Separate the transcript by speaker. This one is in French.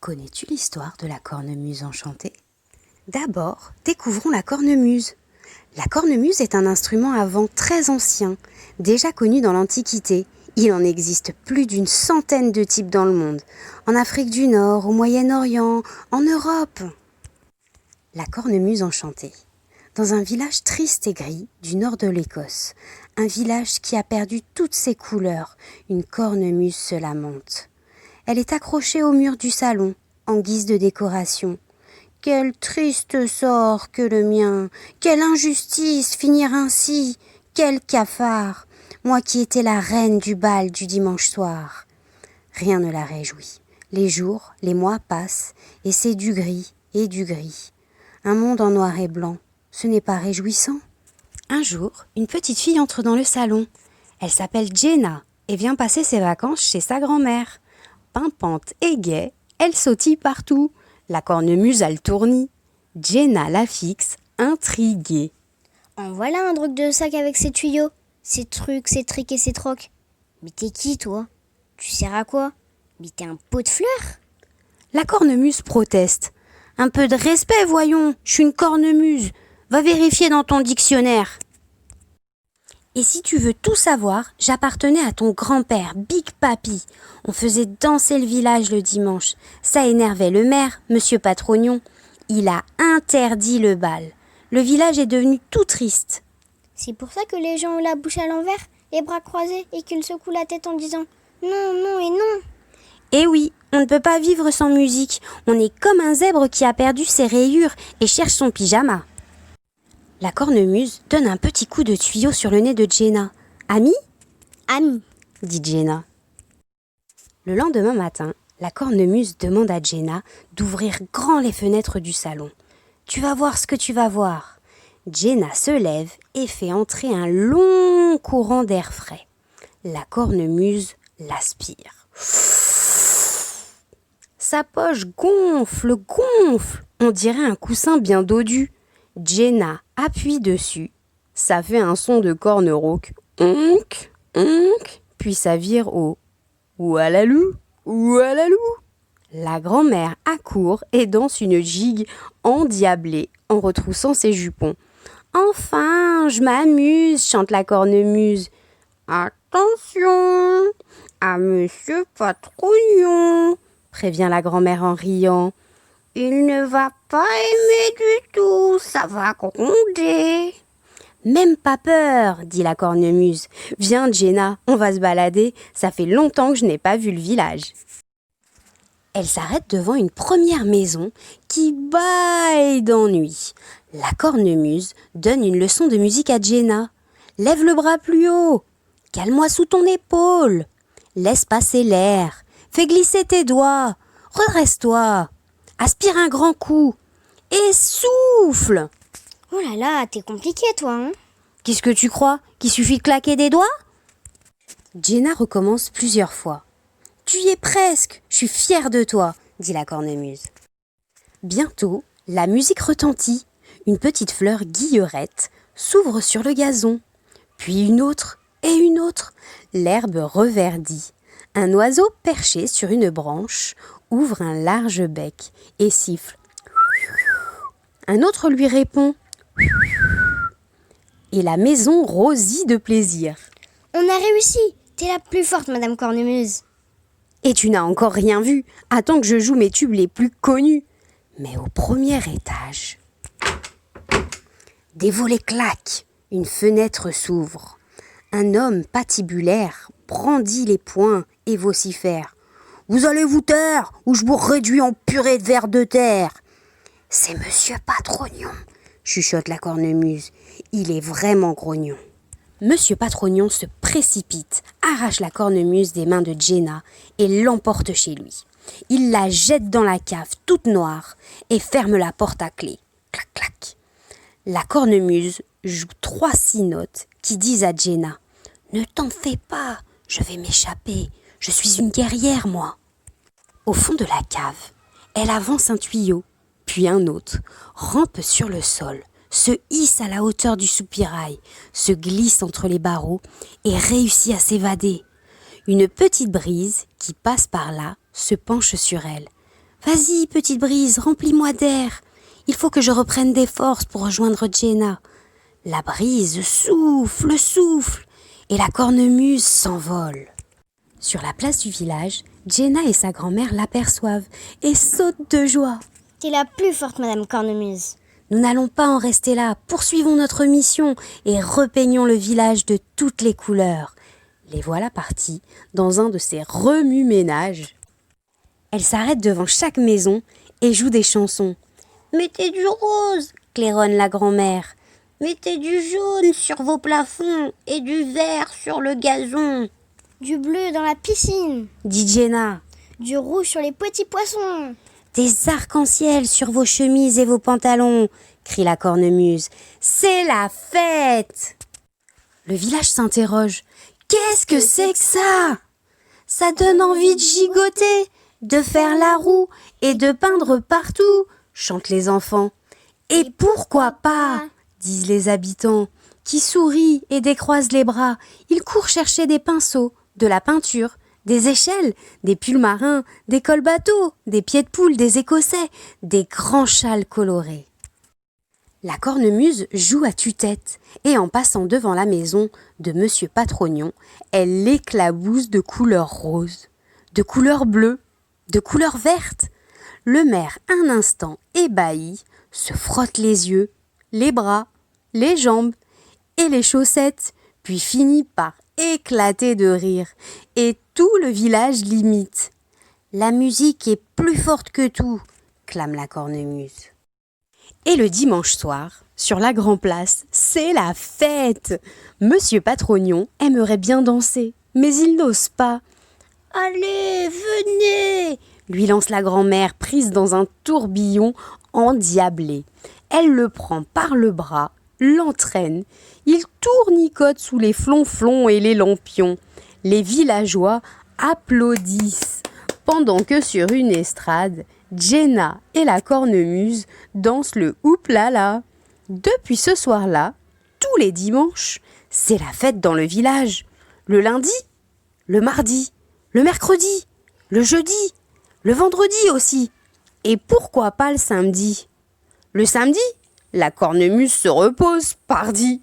Speaker 1: Connais-tu l'histoire de la cornemuse enchantée? D'abord, découvrons la cornemuse. La cornemuse est un instrument à vent très ancien, déjà connu dans l'Antiquité. Il en existe plus d'une centaine de types dans le monde, en Afrique du Nord, au Moyen-Orient, en Europe. La cornemuse enchantée. Dans un village triste et gris du nord de l'Écosse, un village qui a perdu toutes ses couleurs, une cornemuse se lamente. Elle est accrochée au mur du salon, en guise de décoration. Quel triste sort que le mien! Quelle injustice finir ainsi! Quel cafard! Moi qui étais la reine du bal du dimanche soir. Rien ne la réjouit. Les jours, les mois passent, et c'est du gris et du gris. Un monde en noir et blanc, ce n'est pas réjouissant. Un jour, une petite fille entre dans le salon. Elle s'appelle Jenna et vient passer ses vacances chez sa grand-mère. Pimpante et gaie, elle sautille partout. La cornemuse a le tournis. Jenna la fixe, intriguée.
Speaker 2: En voilà un drôle de sac avec ses tuyaux, ses trucs, ses trics et ses trocs. Mais t'es qui, toi? Tu sers à quoi? Mais t'es un pot de fleurs?
Speaker 1: La cornemuse proteste. Un peu de respect, voyons, je suis une cornemuse. Va vérifier dans ton dictionnaire. Et si tu veux tout savoir, j'appartenais à ton grand-père, Big Papi. On faisait danser le village le dimanche. Ça énervait le maire, Monsieur Patrognon. Il a interdit le bal. Le village est devenu tout triste.
Speaker 2: C'est pour ça que les gens ont la bouche à l'envers, les bras croisés et qu'ils secouent la tête en disant non, non et non.
Speaker 1: Eh oui, on ne peut pas vivre sans musique. On est comme un zèbre qui a perdu ses rayures et cherche son pyjama. La cornemuse donne un petit coup de tuyau sur le nez de Jenna. « Ami ?» ?»«
Speaker 2: Ami,
Speaker 1: dit Jenna. Le lendemain matin, la cornemuse demande à Jenna d'ouvrir grand les fenêtres du salon. « Tu vas voir ce que tu vas voir. » Jenna se lève et fait entrer un long courant d'air frais. La cornemuse l'aspire. Sa poche gonfle. On dirait un coussin bien dodu. Jenna appuie dessus. Ça fait un son de corne rauque. Onk, onk. Puis ça vire au oualalou, oualalou. La grand-mère accourt et danse une gigue endiablée en retroussant ses jupons. Enfin, je m'amuse, chante la cornemuse. Attention à Monsieur Patrognon, prévient la grand-mère en riant. Il ne va pas aimer du tout, ça va gronder. Même pas peur, dit la cornemuse. Viens Jenna, on va se balader, ça fait longtemps que je n'ai pas vu le village. Elle s'arrête devant une première maison qui bâille d'ennui. La cornemuse donne une leçon de musique à Jenna. Lève le bras plus haut, cale-moi sous ton épaule. Laisse passer l'air, fais glisser tes doigts, redresse-toi. Aspire un grand coup et souffle.
Speaker 2: oh là là, t'es compliqué toi, hein?
Speaker 1: Qu'est-ce que tu crois? Qu'il suffit de claquer des doigts? Jenna recommence plusieurs fois. Tu y es presque, je suis fière de toi, dit la cornemuse. Bientôt, la musique retentit. Une petite fleur guillerette s'ouvre sur le gazon. Puis une autre et une autre. L'herbe reverdit. Un oiseau perché sur une branche ouvre un large bec et siffle. Un autre lui répond. Et la maison rosit de plaisir.
Speaker 2: On a réussi, t'es la plus forte, Madame Cornemuse.
Speaker 1: Et tu n'as encore rien vu. Attends que je joue mes tubes les plus connus. Mais au premier étage, des volets claquent. Une fenêtre s'ouvre. Un homme patibulaire brandit les poings et vocifère. Vous allez vous taire ou je vous réduis en purée de vers de terre. C'est Monsieur Patrognon, chuchote la cornemuse. Il est vraiment grognon. Monsieur Patrognon se précipite, arrache la cornemuse des mains de Jenna et l'emporte chez lui. Il la jette dans la cave toute noire et ferme la porte à clé. Clac, clac. La cornemuse joue 3-6 notes qui disent à Jenna « Ne t'en fais pas, je vais m'échapper, je suis une guerrière, moi !» Au fond de la cave, elle avance un tuyau, puis un autre, rampe sur le sol, se hisse à la hauteur du soupirail, se glisse entre les barreaux et réussit à s'évader. Une petite brise qui passe par là se penche sur elle. Vas-y, petite brise, remplis-moi d'air. Il faut que je reprenne des forces pour rejoindre Jenna. La brise souffle, souffle, et la cornemuse s'envole. Sur la place du village, Jenna et sa grand-mère l'aperçoivent et sautent de joie.
Speaker 2: T'es la plus forte, Madame Cornemuse.
Speaker 1: Nous n'allons pas en rester là, poursuivons notre mission et repeignons le village de toutes les couleurs. Les voilà partis dans un de ces remue-ménages. Elle s'arrête devant chaque maison et joue des chansons. « Mettez du rose !» claironne la grand-mère. « Mettez du jaune sur vos plafonds et du vert sur le gazon !»
Speaker 2: Du bleu dans la piscine.
Speaker 1: dit Jenna.
Speaker 2: Du rouge sur les petits poissons.
Speaker 1: Des arcs-en-ciel sur vos chemises et vos pantalons, crie la cornemuse. C'est la fête! Le village s'interroge. Qu'est-ce que c'est que ça? Ça donne envie de gigoter, de faire la roue et de peindre partout, chantent les enfants. Et pourquoi pas? Disent les habitants, qui sourient et décroisent les bras. Ils courent chercher des pinceaux, de la peinture, des échelles, des pulls marins, des cols bateaux, des pieds de poule, des écossais, des grands châles colorés. La cornemuse joue à tue-tête et en passant devant la maison de Monsieur Patrognon, elle l'éclabousse de couleur rose, de couleur bleue, de couleur verte. Le maire, un instant ébahi, se frotte les yeux, les bras, les jambes et les chaussettes, puis finit par éclater de rire et tout le village l'imite. La musique est plus forte que tout, clame la cornemuse. Et le dimanche soir, sur la grande place, c'est la fête. Monsieur Patrognon aimerait bien danser, mais il n'ose pas. « Allez, venez !» lui lance la grand-mère prise dans un tourbillon endiablé. Elle le prend par le bras, l'entraîne. Il tournicote sous les flonflons et les lampions. Les villageois applaudissent, pendant que sur une estrade, Jenna et la cornemuse dansent le houplala. Depuis ce soir-là, tous les dimanches, c'est la fête dans le village. Le lundi, le mardi, le mercredi, le jeudi, le vendredi aussi. Et pourquoi pas le samedi? Le samedi, la cornemuse se repose, pardi.